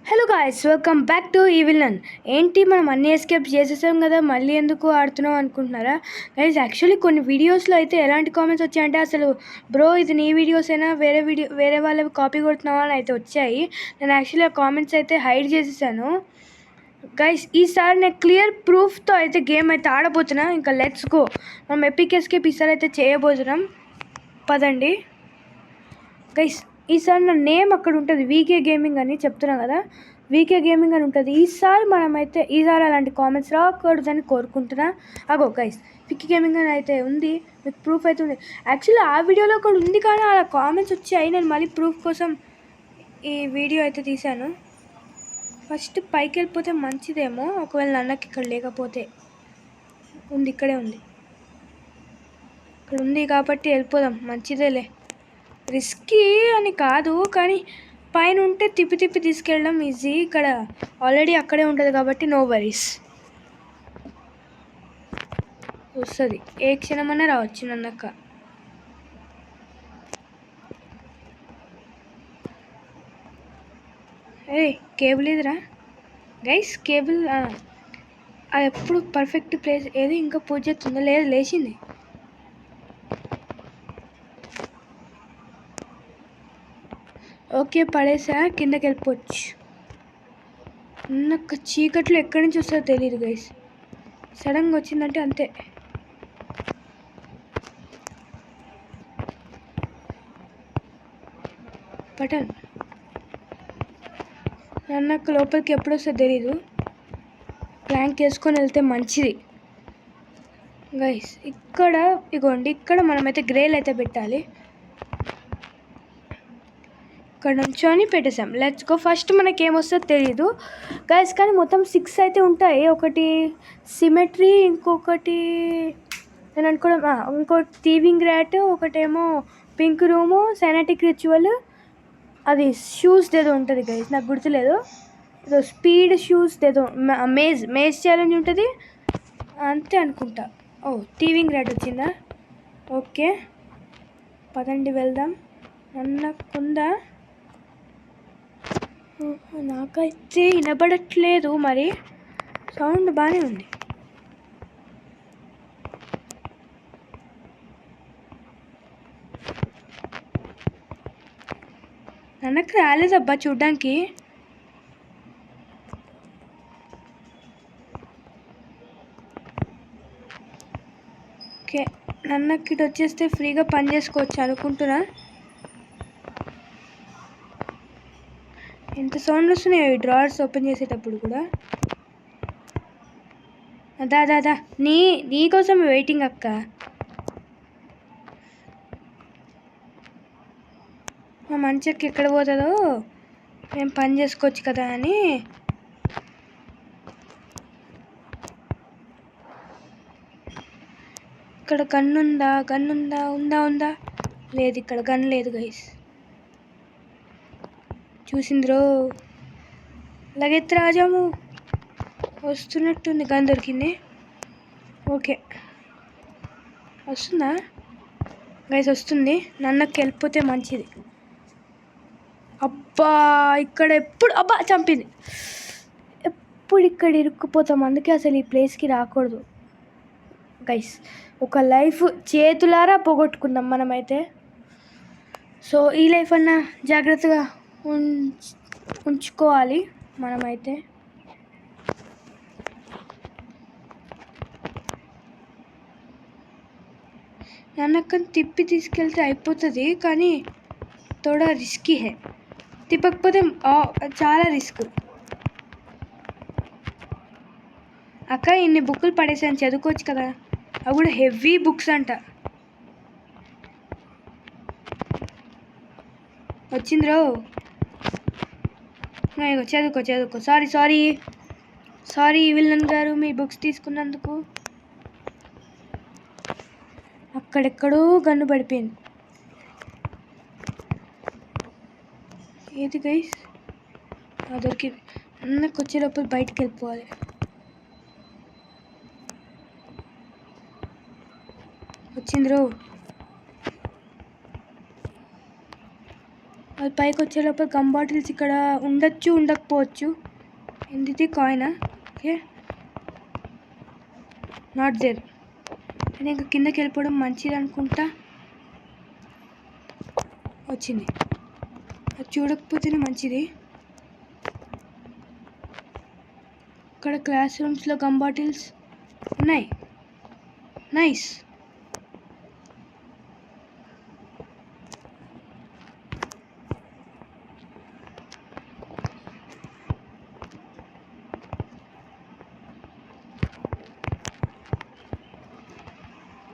Hello guys, welcome back to Evil Nun. ఏంటి మనం అన్ని ఎస్కేప్ చేసేసాం కదా, మళ్ళీ ఎందుకు ఆడుతున్నాం అనుకుంటున్నారా గైస్? యాక్చువల్లీ కొన్ని వీడియోస్లో అయితే ఎలాంటి కామెంట్స్ వచ్చాయంటే, అసలు బ్రో ఇది నీ వీడియోసేనా, వేరే వాళ్ళవి కాపీ కొడుతున్నావా అని అయితే వచ్చాయి. నేను యాక్చువల్లీ ఆ కామెంట్స్ అయితే హైడ్ చేసేసాను గైస్. ఈసారి నేను క్లియర్ ప్రూఫ్తో అయితే గేమ్ అయితే ఆడబోతున్నా. ఇంకా లెట్స్ గో. మనం ఎపిక్ ఎస్కేప్ ఈసారి అయితే చేయబోతున్నాం. పదండి గైస్. ఈసారి నా నేమ్ అక్కడ ఉంటుంది, వీకే గేమింగ్ అని చెప్తున్నా కదా, వీకే గేమింగ్ అని ఉంటుంది. ఈసారి అలాంటి కామెంట్స్ రాకూడదని కోరుకుంటున్నా. అగో గైస్, వీకే గేమింగ్ అని అయితే ఉంది, మీకు ప్రూఫ్ అయితే ఉంది. యాక్చువల్లీ ఆ వీడియోలో కూడా ఉంది, కానీ అలా కామెంట్స్ వచ్చాయి. నేను మళ్ళీ ప్రూఫ్ కోసం ఈ వీడియో అయితే తీశాను. ఫస్ట్ పైకి వెళ్ళిపోతే మంచిదేమో, ఒకవేళ నన్నకి ఇక్కడ లేకపోతే. ఉంది, ఇక్కడే ఉంది, ఇక్కడ ఉంది కాబట్టి వెళ్ళిపోదాం, మంచిదేలే. రిస్కీ అని కాదు, కానీ పైన ఉంటే తిప్పి తీసుకెళ్ళడం ఈజీ. ఇక్కడ ఆల్రెడీ అక్కడే ఉంటుంది కాబట్టి నో వరీస్. వస్తుంది, ఏ క్షణమన్నా రావచ్చు నన్నక్క. ఏ కేబుల్ ఇదిరా గైస్, కేబుల్ అది ఎప్పుడు పర్ఫెక్ట్ ప్లేస్. ఏది ఇంకా పూజ చేస్తుందో లేదు, లేచింది. ఓకే, పడేసా, కిందకి వెళ్ళిపోవచ్చు. నాకు చీకట్లో ఎక్కడి నుంచి వస్తుందో తెలియదు గైస్, సడన్గా వచ్చిందంటే అంతే. బటన్ నాకు లోపలికి ఎప్పుడు వస్తుందో తెలీదు. ప్లాంక్ వేసుకొని వెళ్తే మంచిది గైస్. ఇక్కడ ఇగోండి, ఇక్కడ మనమైతే గ్రేల్ అయితే పెట్టాలి. ఇక్కడ నుంచొని పెట్టేసాం. Let's go. ఫస్ట్ మనకి ఏమొస్తుందో తెలీదు గైస్, కానీ మొత్తం 6 అయితే ఉంటాయి. ఒకటి సిమెట్రీ, ఇంకొకటి నేను అనుకోవడం, ఇంకోటి థీవింగ్ ర్యాట్, ఒకటేమో పింక్ రూము, సైనాటిక్ రిచువల్, అది షూస్ ఏదో ఉంటుంది గైస్, నాకు గుర్తులేదు. ఏదో స్పీడ్ షూస్ ఏదో, మేజ్ ఛాలెంజ్ ఉంటుంది అంతే అనుకుంటా. ఓ, థీవింగ్ ర్యాట్ వచ్చిందా? ఓకే పదండి వెళ్దాం. అన్నకుందా? నాకైతే వినబడట్లేదు, మరి సౌండ్ బాగానే ఉంది. నన్నకు రాలేదబ్బా చూడ్డానికి. ఓకే, నన్నకి ఇటు వచ్చేస్తే ఫ్రీగా పని చేసుకోవచ్చు అనుకుంటున్నా. ఎంత సౌండ్ వస్తున్నాయి ఈ డ్రావర్స్ ఓపెన్ చేసేటప్పుడు కూడా. దాదా నీకోసం వెయిటింగ్ అక్క. మా మంచకి ఎక్కడ పోతుందో, మేము పని చేసుకోవచ్చు కదా అని. ఇక్కడ గన్నుందా? ఉందా? లేదు, ఇక్కడ గన్ లేదు గైస్. చూసింద్రో, లగెత్ రాజాము వస్తున్నట్టుంది. గన్ దొరికింది. ఓకే, వస్తుందా గైస్? వస్తుంది. నన్నకి వెళ్ళిపోతే మంచిది. అబ్బా, ఇక్కడ అబ్బా చంపింది. ఎప్పుడు ఇక్కడ ఇరుక్కుపోతాం, అందుకే అసలు ఈ ప్లేస్కి రాకూడదు గైస్. ఒక లైఫ్ చేతులారా పోగొట్టుకుందాం మనమైతే. సో ఈ లైఫ్ అన్నా జాగ్రత్తగా ఉంచుకోవాలి మనమైతే. నన్నక్కని తిప్పి తీసుకెళ్తే అయిపోతుంది, కానీ తోడా రిస్కీ హే. తిప్పకపోతే చాలా రిస్క్. అక్క, ఇన్ని బుక్కులు పడేసాను, చదువుకోవచ్చు కదా. అవి కూడా హెవీ బుక్స్ అంట. వచ్చిందిరో, చదువుకో. సారీ విల్లన్ గారు, మీ బుక్స్ తీసుకున్నందుకు. అక్కడెక్కడో గన్ను పడిపోయింది. ఏది గైస్? దొరికింది. నాకు వచ్చే లోపల బయటికి వెళ్ళిపోవాలి. వచ్చిందిరో. అది పైకి వచ్చే లోపల గమ్ బాటిల్స్ ఇక్కడ ఉండొచ్చు ఉండకపోవచ్చు. ఇది కాయినా? Okay, not there. నేను ఇంకా కిందకి వెళ్ళిపోవడం మంచిది అనుకుంటా. వచ్చింది, అది చూడకపోతేనే మంచిది. ఇక్కడ క్లాస్ రూమ్స్లో గమ్ బాటిల్స్ ఉన్నాయి. నైస్.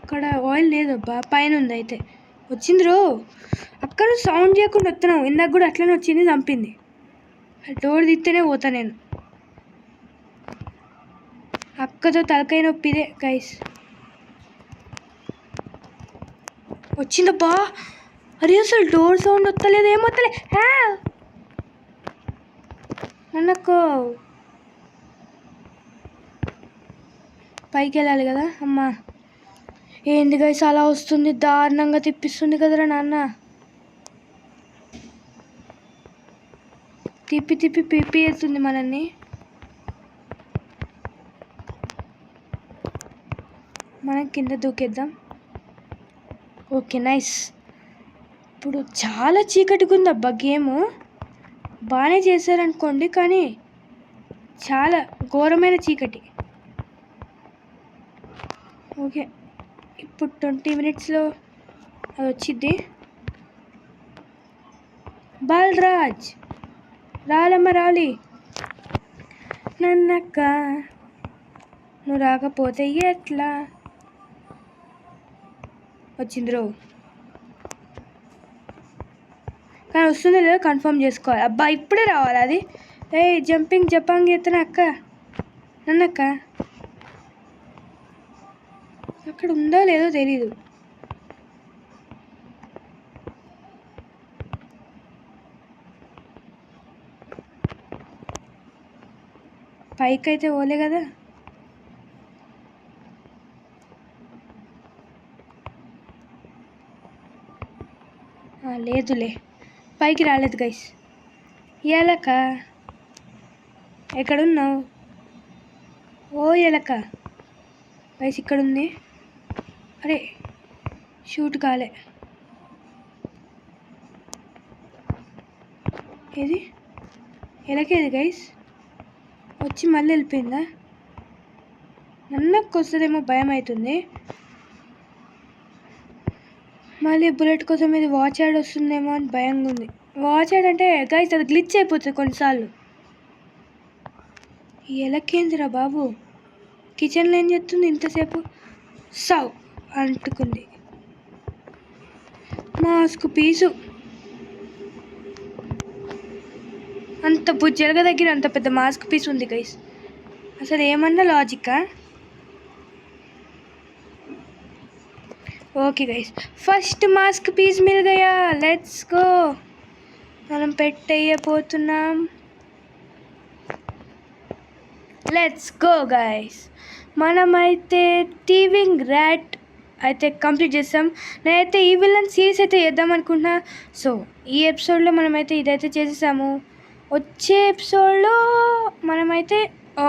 అక్కడ ఆయిల్ లేదబ్బా, పైన ఉంది. అయితే వచ్చింది రో. అక్కడ సౌండ్ చేయకుండా వస్తున్నావు. ఇందాక కూడా అట్లనే వచ్చింది, చంపింది. డోర్ తీస్తేనే పోతా నేను. అక్కతో తలకాయ నొప్పిదే గైస్. వచ్చిందబ్బా. అరే అసలు డోర్ సౌండ్ వస్తలేదు, ఏమొస్తలే. అన్నకు పైకి వెళ్ళాలి కదా. అమ్మా ఏంది గైస్ అలా వస్తుంది, దారుణంగా తిప్పిస్తుంది కదరా నాన్న. తిప్పి తిప్పి పిప్పి వేస్తుంది మనల్ని. మనం కింద దూకేద్దాం. Okay nice. ఇప్పుడు చాలా చీకటిగా ఉంది అబ్బా. గేము బాగానే చేశారనుకోండి, కానీ చాలా ఘోరమైన చీకటి. ఓకే, ఇప్పుడు 20 minutesలో అది వచ్చింది. బాలరాజ్ రాలమ్మ రాలి. నన్నక్క నువ్వు రాకపోతే ఎట్లా. వచ్చింది రో, కానీ వస్తుందో లేదో కన్ఫర్మ్ చేసుకోవాలి. అబ్బా ఇప్పుడే రావాలి అది. జంపింగ్ జపాంగ్ ఎత్తన అక్క. నన్నక్క అక్కడ ఉందో లేదో తెలీదు. పైకి అయితే పోలే కదా. లేదులే, పైకి రాలేదు గైస్. ఎలక ఎక్కడున్నావు? ఓ ఎలక గైస్ ఇక్కడ ఉంది. అరే షూట్ కాలే. ఏది ఎలకేది గైస్? వచ్చి మళ్ళీ వెళ్ళిపోయిందా? నన్నకు వస్తుందేమో భయం అవుతుంది. మళ్ళీ బుల్లెట్ కోసం ఇది వాచ్ యాడ్ వస్తుందేమో అని భయంగా ఉంది. వాచ్ యాడ్ అంటే గైస్ అది గ్లిచ్ అయిపోతుంది కొన్నిసార్లు. ఎలకేందిరా బాబు, కిచెన్లో ఏం చేస్తుంది ఇంతసేపు? సవ్ అంటుకుంది. మాస్క్ పీసు అంత బుజ్జెలగా దగ్గర అంత పెద్ద మాస్క్ పీస్ ఉంది గైస్. అసలు ఏమన్నా లాజికా? Okay guys, first mask piece మిల్ గయా. Let's go. మనం పెట్టేయబోతున్నాం. Let's go guys. మనమైతే టీవింగ్ ర్యాట్ అయితే కంప్లీట్ చేస్తాం. నేనైతే ఈ విలన్ సిరీస్ అయితే చేద్దాం అనుకుంటున్నా. సో ఈ ఎపిసోడ్లో మనమైతే ఇదైతే చేసేసాము. వచ్చే ఎపిసోడ్లో మనమైతే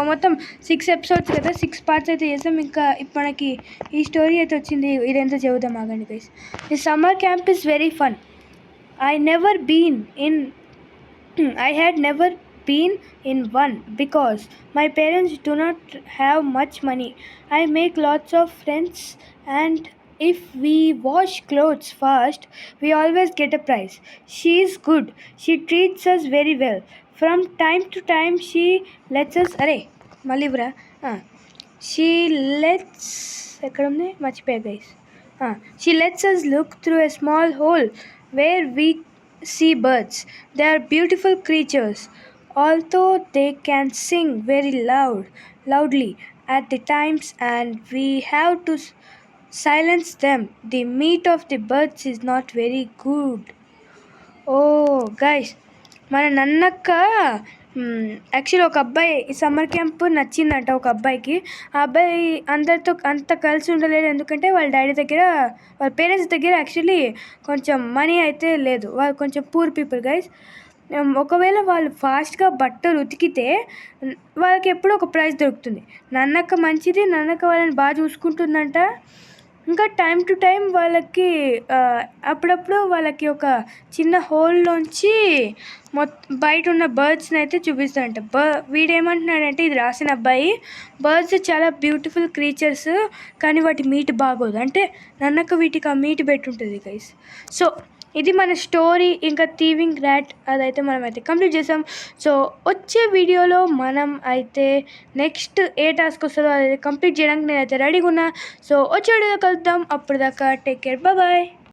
మొత్తం 6 episodes కదా, 6 parts అయితే చేస్తాం. ఇంకా మనకి ఈ స్టోరీ అయితే వచ్చింది, ఇదంతా చెబుదాం ఆగండి guys. The summer camp is very fun. I had never been in one because my parents do not have much money. I make lots of friends, and if we wash clothes fast, we always get a prize. She is good. She treats us very well. From time to time, she lets us. Malivra. She lets. Ekkadunde? Marchipoya guys. She lets us look through a small hole where we see birds. They are beautiful creatures, although they can sing very loudly at the times, and we have to silence them. The meat of the birds is not very good. Oh guys, మన నన్నక్క actually ఒక అబ్బాయి ఈ summer camp నచ్చిందంట ఒక అబ్బాయికి. ఆ అబ్బాయి అందరితో అంత కలిసి ఉండలేడు. ఎందుకంటే వాళ్ళ డాడీ దగ్గర, వాళ్ళ పేరెంట్స్ దగ్గర యాక్చువల్లీ కొంచెం మనీ అయితే లేదు. వాళ్ళు కొంచెం పూర్ పీపుల్ గైస్. ఒకవేళ వాళ్ళు ఫాస్ట్గా బట్టలు ఉతికితే వాళ్ళకి ఎప్పుడూ ఒక ప్రైజ్ దొరుకుతుంది. నన్నక్క మంచిది, నన్నక్క వాళ్ళని బాగా చూసుకుంటుందంట. ఇంకా టైం టు టైం వాళ్ళకి అప్పుడప్పుడు వాళ్ళకి ఒక చిన్న హోల్లోంచి బయట ఉన్న బర్డ్స్ని అయితే చూపిస్తాడంట. వీడేమంటున్నాడంటే, ఇది రాసిన అబ్బాయి, బర్డ్స్ చాలా బ్యూటిఫుల్ క్రీచర్స్, కానీ వాటి మీట్ బాగోదు. అంటే నన్నక్క వీటికి ఆ మీట్ పెట్టుంటుంది గైస్. సో ఇది మన స్టోరీ. ఇంకా థీవింగ్ ర్యాట్ అదైతే మనం అయితే కంప్లీట్ చేసాం. సో వచ్చే వీడియోలో మనం అయితే నెక్స్ట్ ఏ టాస్క్ వస్తుందో అదైతే కంప్లీట్ చేయడానికి నేనైతే రెడీగా ఉన్నా. సో వచ్చే వీడియోలో కలుద్దాం. అప్పుడు దాకా టేక్ కేర్, బాయ్.